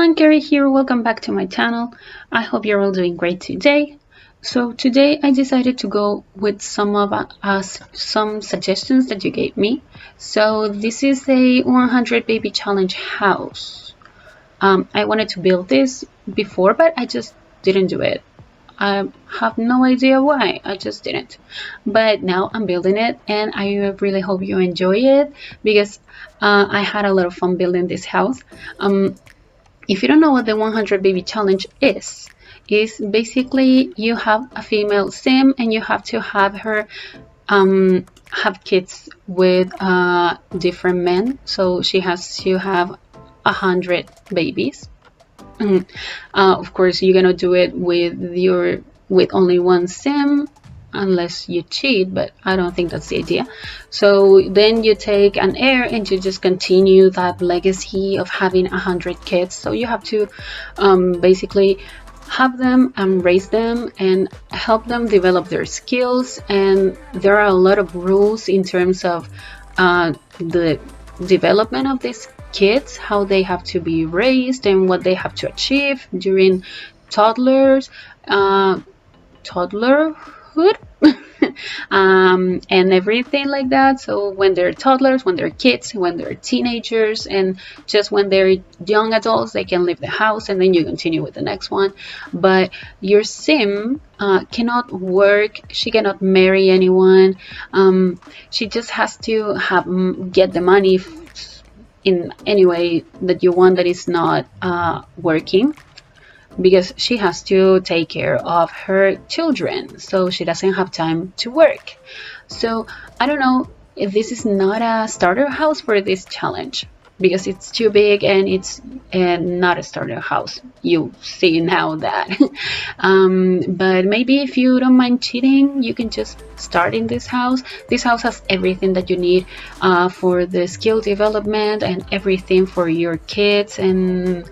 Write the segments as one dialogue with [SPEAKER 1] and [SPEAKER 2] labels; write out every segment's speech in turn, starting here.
[SPEAKER 1] everyone, Kaary here. Welcome back to my channel. I hope you're all doing great today. So today I decided to go with some suggestions that you gave me. So this is a 100 baby challenge house. I wanted to build this before, but I just didn't do it. I have no idea why, I just didn't. But now I'm building it and I really hope you enjoy it because I had a lot of fun building this house. If you don't know what the 100 baby challenge is basically you have a female sim and you have to have her have kids with different men. So she has to have 100 babies. Of course, you're gonna do it with only one sim, unless you cheat, but I don't think that's the idea. So then you take an heir and you just continue that legacy of having 100 kids. So you have to basically have them and raise them and help them develop their skills. And there are a lot of rules in terms of the development of these kids, how they have to be raised and what they have to achieve during toddlerhood. And everything like that. So when they're toddlers, when they're kids, when they're teenagers, and just when they're young adults, they can leave the house and then you continue with the next one. But your sim cannot work, she cannot marry anyone. She just has to get the money in any way that you want that is not working, because she has to take care of her children, so she doesn't have time to work. So I don't know if this is not a starter house for this challenge, because it's too big and it's not a starter house. You see now that. But maybe if you don't mind cheating, you can just start in this house. This house has everything that you need for the skill development and everything for your kids and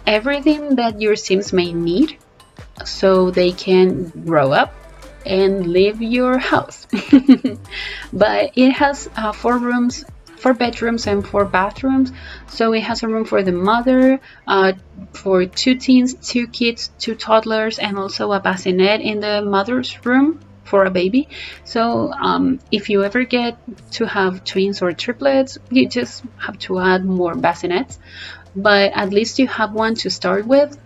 [SPEAKER 1] everything that your sims may need so they can grow up and leave your house. But it has 4 bedrooms and 4 bathrooms. So it has a room for the mother, for 2 teens, 2 kids, 2 toddlers, and also a bassinet in the mother's room for a baby. So if you ever get to have twins or triplets, you just have to add more bassinets, but at least you have one to start with.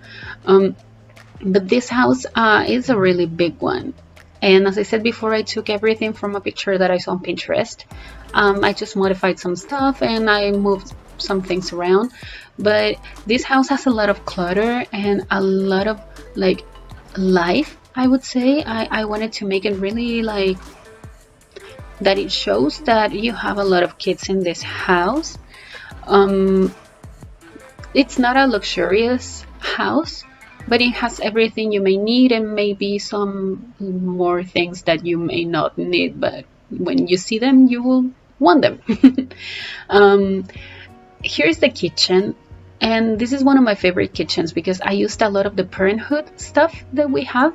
[SPEAKER 1] But this house is a really big one, and as I said before, I took everything from a picture that I saw on Pinterest. I just modified some stuff and I moved some things around, but this house has a lot of clutter and a lot of like life, I would say. I wanted to make it really like that it shows that you have a lot of kids in this house. It's not a luxurious house, but it has everything you may need and maybe some more things that you may not need, but when you see them you will want them. Here's the kitchen, and this is one of my favorite kitchens because I used a lot of the parenthood stuff that we have,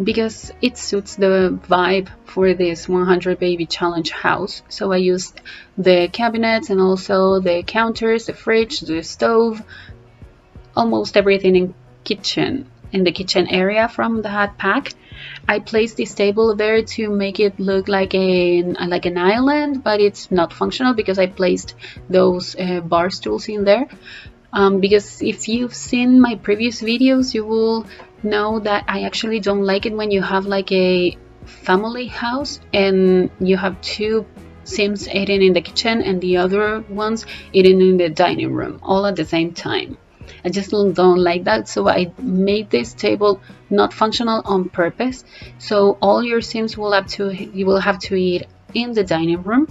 [SPEAKER 1] because it suits the vibe for this 100 baby challenge house. So I used the cabinets and also the counters, the fridge, the stove, almost everything in the kitchen area from that pack. I placed this table there to make it look like an island, but it's not functional because I placed those bar stools in there. Because if you've seen my previous videos, you will know that I actually don't like it when you have like a family house and you have 2 sims eating in the kitchen and the other ones eating in the dining room all at the same time. I just don't like that, so I made this table not functional on purpose. So all your sims will have to eat in the dining room.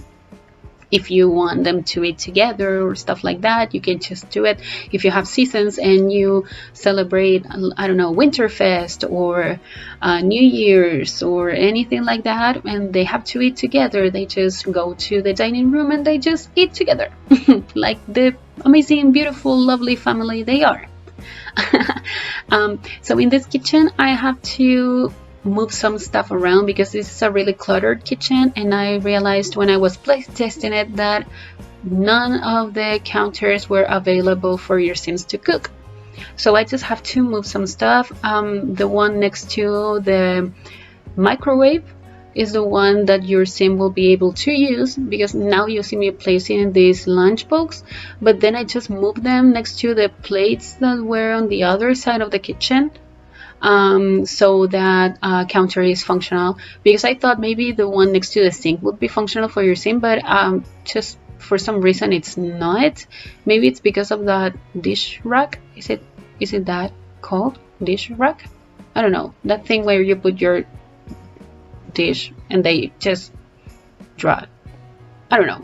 [SPEAKER 1] If you want them to eat together or stuff like that, you can just do it. If you have seasons and you celebrate, I don't know, Winterfest or New Year's or anything like that, and they have to eat together, they just go to the dining room and they just eat together like the amazing, beautiful, lovely family they are. So in this kitchen I have to move some stuff around because this is a really cluttered kitchen, and I realized when I was testing it that none of the counters were available for your Sims to cook. So I just have to move some stuff. The one next to the microwave is the one that your sim will be able to use, because now you see me placing these lunchbox, but then I just moved them next to the plates that were on the other side of the kitchen, so that counter is functional, because I thought maybe the one next to the sink would be functional for your sim, but just for some reason it's not. Maybe it's because of that dish rack. Is it that called dish rack? I don't know, that thing where you put your dish and they just draw. I don't know.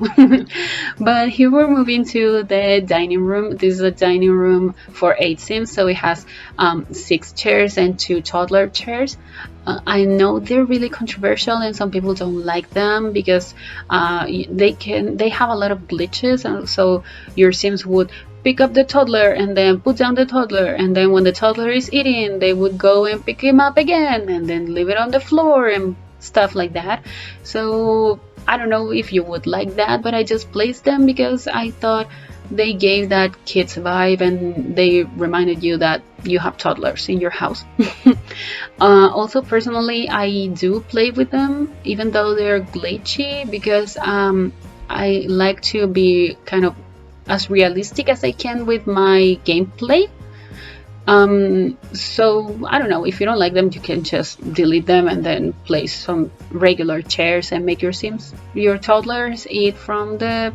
[SPEAKER 1] But here we're moving to the dining room. This is a dining room for 8 Sims, so it has 6 chairs and 2 toddler chairs. I know they're really controversial and some people don't like them because they have a lot of glitches, and so your Sims would pick up the toddler and then put down the toddler, and then when the toddler is eating they would go and pick him up again and then leave it on the floor and stuff like that. So I don't know if you would like that, but I just placed them because I thought they gave that kids vibe and they reminded you that you have toddlers in your house. Also, personally, I do play with them even though they're glitchy, because I like to be kind of as realistic as I can with my gameplay. So I don't know, if you don't like them, you can just delete them and then place some regular chairs and make your toddlers eat from the,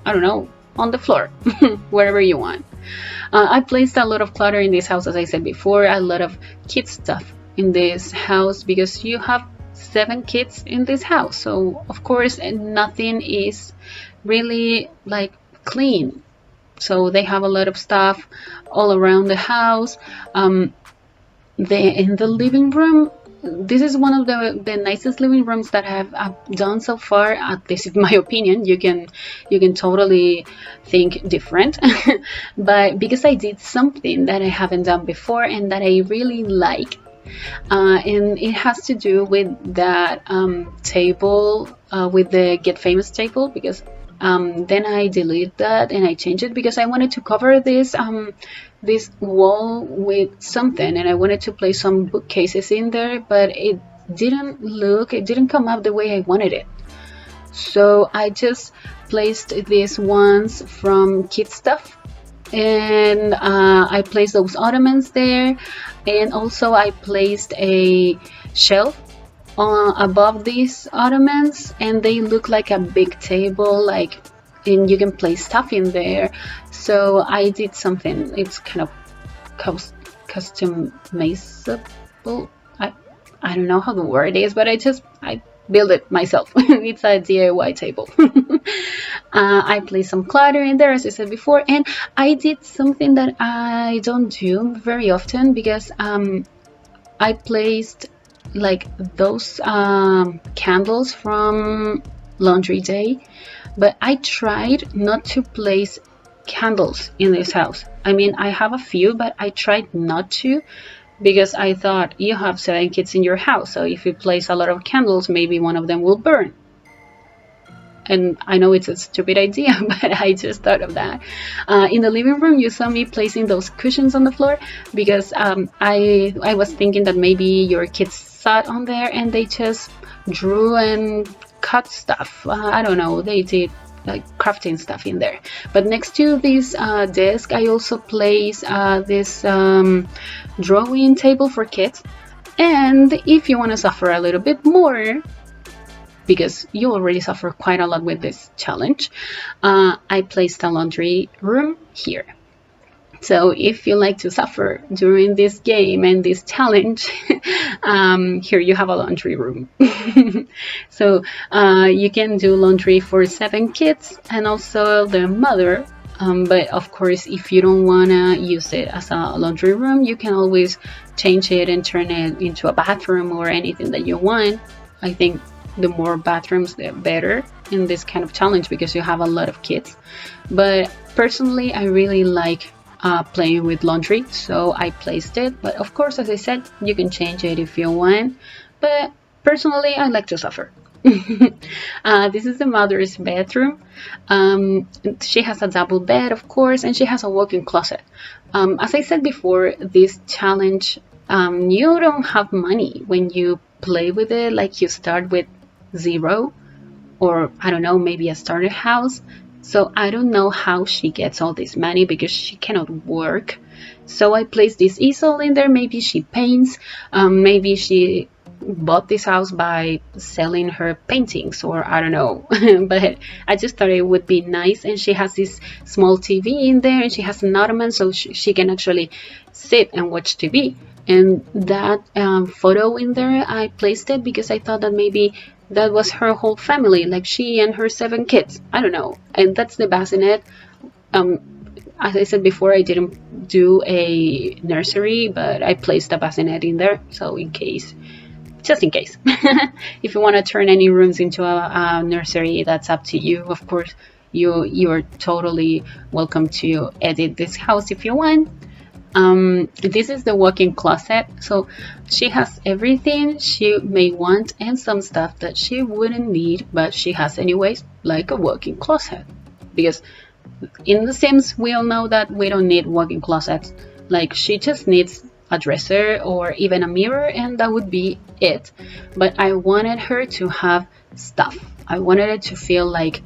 [SPEAKER 1] I don't know, on the floor, wherever you want. I placed a lot of clutter in this house, as I said before, a lot of kid stuff in this house, because you have 7 kids in this house, so of course nothing is really like clean. So they have a lot of stuff all around the house. In the living room, this is one of the nicest living rooms that I've done so far. This is my opinion. You can totally think different, but because I did something that I haven't done before and that I really like, and it has to do with that table, with the Get Famous table, because then I deleted that and I changed it because I wanted to cover this wall with something, and I wanted to place some bookcases in there, but it didn't come up the way I wanted it. So I just placed these ones from kid stuff, and I placed those ottomans there, and also I placed a shelf above these ottomans, and they look like a big table, like, and you can place stuff in there. So I did something, it's kind of customizable. I don't know how the word is, but I built it myself. It's a DIY table. I placed some clutter in there, as I said before, and I did something that I don't do very often, because I placed like those candles from laundry day, but I tried not to place candles in this house. I mean, I have a few, but I tried not to, because I thought you have 7 kids in your house, so if you place a lot of candles, maybe one of them will burn. And I know it's a stupid idea, but I just thought of that. In the living room, you saw me placing those cushions on the floor, because I was thinking that maybe your kids sat on there and they just drew and cut stuff. I don't know, they did like crafting stuff in there. But next to this desk, I also place this drawing table for kids. And if you want to suffer a little bit more, because you already suffer quite a lot with this challenge, I placed a laundry room here. So if you like to suffer during this game and this challenge, here you have a laundry room. So you can do laundry for 7 kids and also the mother. But of course, if you don't want to use it as a laundry room, you can always change it and turn it into a bathroom or anything that you want. I think the more bathrooms, the better in this kind of challenge, because you have a lot of kids. But personally, I really like playing with laundry, so I placed it. But of course, as I said, you can change it if you want. But personally, I like to suffer. This is the mother's bedroom. She has a double bed, of course, and she has a walk-in closet. As I said before, this challenge, you don't have money when you play with it. Like, you start with zero, or I don't know, maybe a starter house. So I don't know how she gets all this money because she cannot work. So I placed this easel in there. Maybe she paints. Maybe she bought this house by selling her paintings, or I don't know. But I just thought it would be nice. And she has this small TV in there, and she has an ottoman so she can actually sit and watch TV. And that photo in there, I placed it because I thought that maybe that was her whole family, like she and her 7 kids. I don't know. And that's the bassinet. Um, as I said before, I didn't do a nursery, but I placed a bassinet in there. So in case, just in case, if you want to turn any rooms into a nursery, that's up to you. Of course, you're totally welcome to edit this house if you want. This is the walk-in closet, so she has everything she may want and some stuff that she wouldn't need, but she has anyways, like a walk-in closet. Because in The Sims, we all know that we don't need walk-in closets. Like, she just needs a dresser or even a mirror, and that would be it. But I wanted her to have stuff. I wanted it to feel like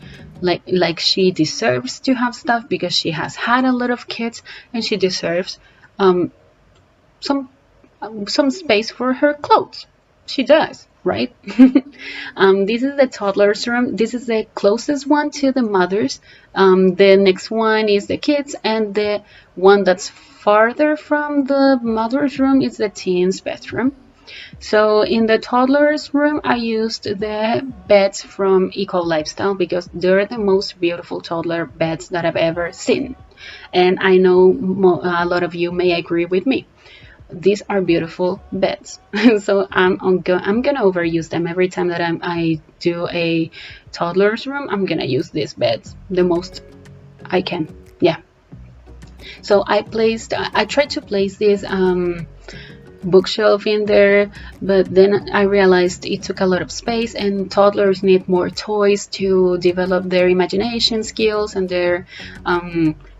[SPEAKER 1] she deserves to have stuff because she has had a lot of kids, and she deserves um, some some space for her clothes. She does, right? This is the toddler's room. This is the closest one to the mother's. The next one is the kids, and the one that's farther from the mother's room is the teen's bedroom. So in the toddler's room, I used the beds from Eco Lifestyle because they're the most beautiful toddler beds that I've ever seen. And I know a lot of you may agree with me. These are beautiful beds. So I'm gonna overuse them every time that I do a toddler's room. I'm gonna use these beds the most I can. Yeah. So I tried to place this bookshelf in there, but then I realized it took a lot of space, and toddlers need more toys to develop their imagination skills and their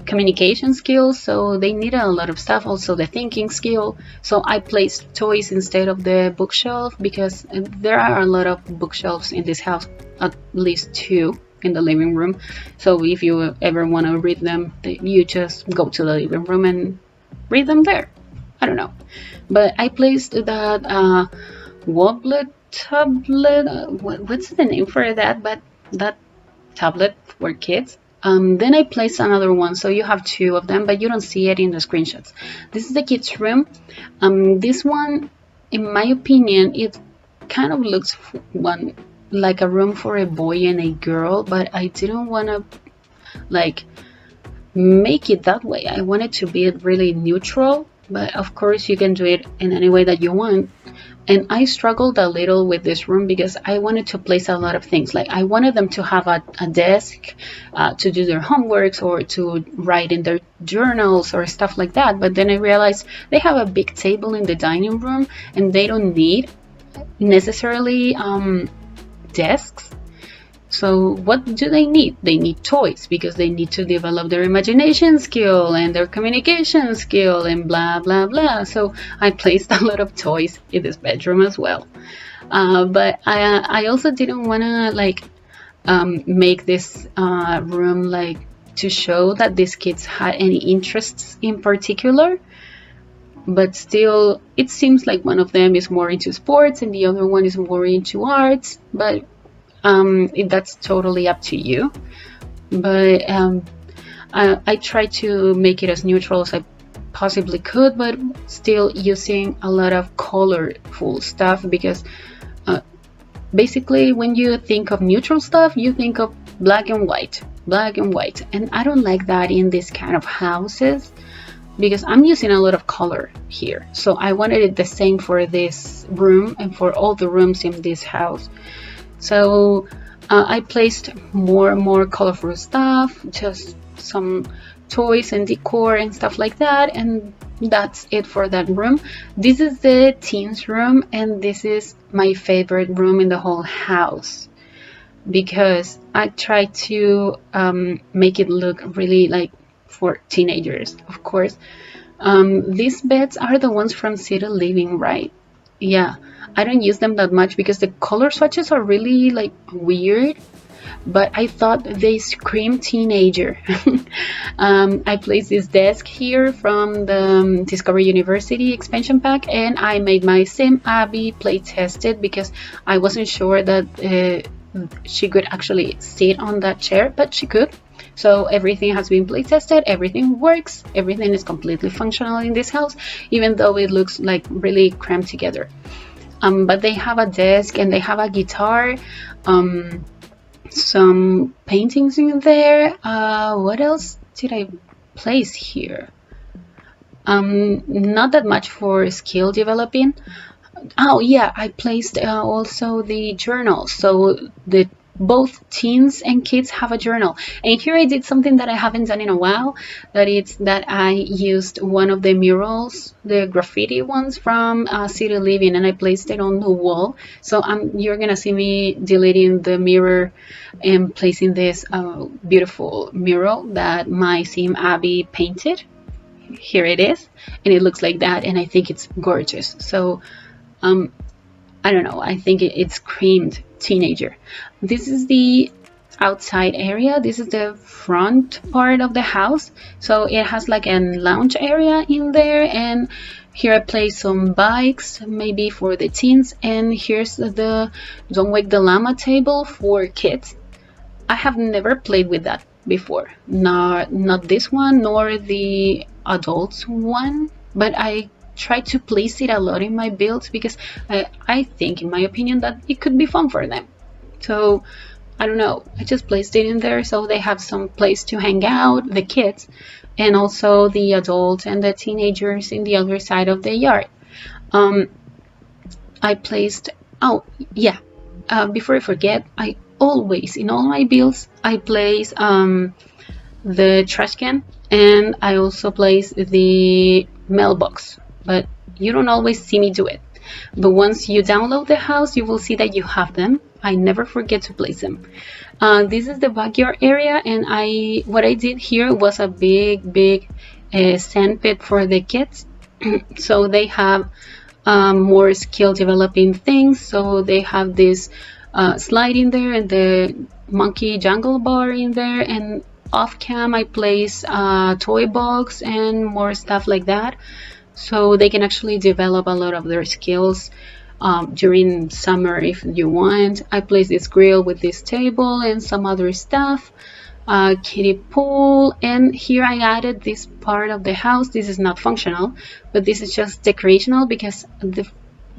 [SPEAKER 1] communication skills, so they need a lot of stuff, also the thinking skill. So I placed toys instead of the bookshelf because there are a lot of bookshelves in this house, at least 2 in the living room. So if you ever want to read them, you just go to the living room and read them there. I don't know. But I placed that wobblet tablet. What's the name for that? But that tablet for kids. Then I placed another one, so you have 2 of them, but you don't see it in the screenshots. This is the kids' room. This one, in my opinion, it kind of looks like a room for a boy and a girl, but I didn't want to like make it that way. I want it to be really neutral, but of course you can do it in any way that you want. And I struggled a little with this room because I wanted to place a lot of things. Like, I wanted them to have a desk to do their homeworks or to write in their journals or stuff like that. But then I realized they have a big table in the dining room and they don't need necessarily desks. So what do they need? They need toys because they need to develop their imagination skill and their communication skill and blah, blah, blah. So I placed a lot of toys in this bedroom as well. But I also didn't want to make this room to show that these kids had any interests in particular. But still, it seems like one of them is more into sports and the other one is more into arts. But that's totally up to you. But I tried to make it as neutral as I possibly could, but still using a lot of colorful stuff because basically when you think of neutral stuff, you think of black and white, and I don't like that in this kind of houses because I'm using a lot of color here. So I wanted it the same for this room and for all the rooms in this house. So I placed more colorful stuff, just some toys and decor and stuff like that. And that's it for that room. This is the teens room, and this is my favorite room in the whole house because I try to make it look really like for teenagers, of course. These beds are the ones from City Living, right? Yeah, I don't use them that much because the color swatches are really like weird, but I thought they scream teenager. I placed this desk here from the Discovery University expansion pack, and I made my sim Abby play tested because I wasn't sure that she could actually sit on that chair, but she could. So everything has been play tested, everything works, everything is completely functional in this house, even though it looks like really crammed together. But they have a desk and they have a guitar, some paintings in there. What else did I place here? Not that much for skill developing. Oh yeah, I placed also the journal, so the both teens and kids have a journal. And here I did something that I haven't done in a while, that it's that I used one of the murals, the graffiti ones from City Living, and I placed it on the wall. So you're gonna see me deleting the mirror and placing this beautiful mural that my sim Abby painted. Here it is, and it looks like that, and I think it's gorgeous. So I don't know, I think it screamed teenager. This is the outside area. This is the front part of the house. So it has like a lounge area in there, and here I placed some bikes, maybe for the teens, and here's the Don't Wake the Llama table for kids. I have never played with that before. Not this one, nor the adults one, but I try to place it a lot in my builds because I think, in my opinion, that it could be fun for them. So I don't know, I just placed it in there so they have some place to hang out, the kids, and also the adults and the teenagers in the other side of the yard. I placed, oh yeah, before I forget, I always, in all my builds, I place the trash can, and I also place the mailbox, but you don't always see me do it. But once you download the house, you will see that you have them. I never forget to place them. This is the backyard area, and what I did here was a big sand pit for the kids. So they have more skill developing things. So they have this slide in there and the monkey jungle bar in there, and off cam I place toy box and more stuff like that, so they can actually develop a lot of their skills during summer if you want. I place this grill with this table and some other stuff, kiddie pool, and here I added this part of the house. This is not functional, but this is just decorational because the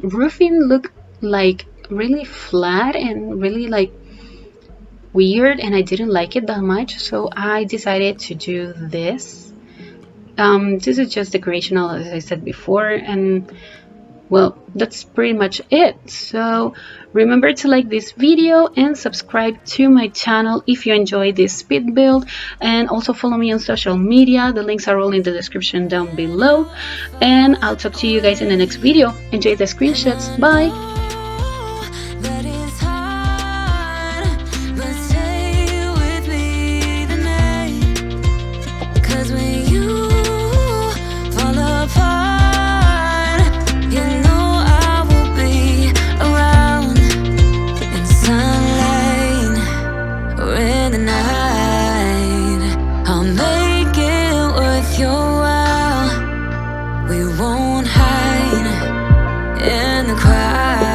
[SPEAKER 1] roofing looked like really flat and really like weird, and I didn't like it that much, so I decided to do this. This is just decorational, as I said before, and well, that's pretty much it. So remember to like this video and subscribe to my channel if you enjoyed this speed build, and also follow me on social media. The links are all in the description down below, and I'll talk to you guys in the next video. Enjoy the screenshots. Bye.
[SPEAKER 2] We won't hide in the crowd.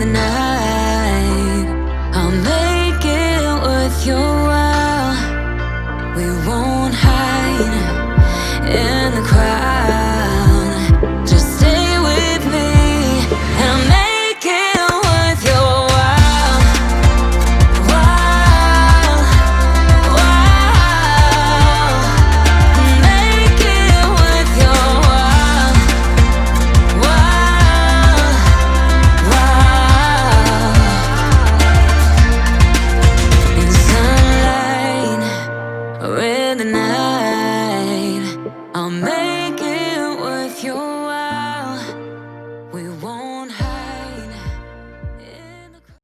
[SPEAKER 2] the night. I'll make it worth your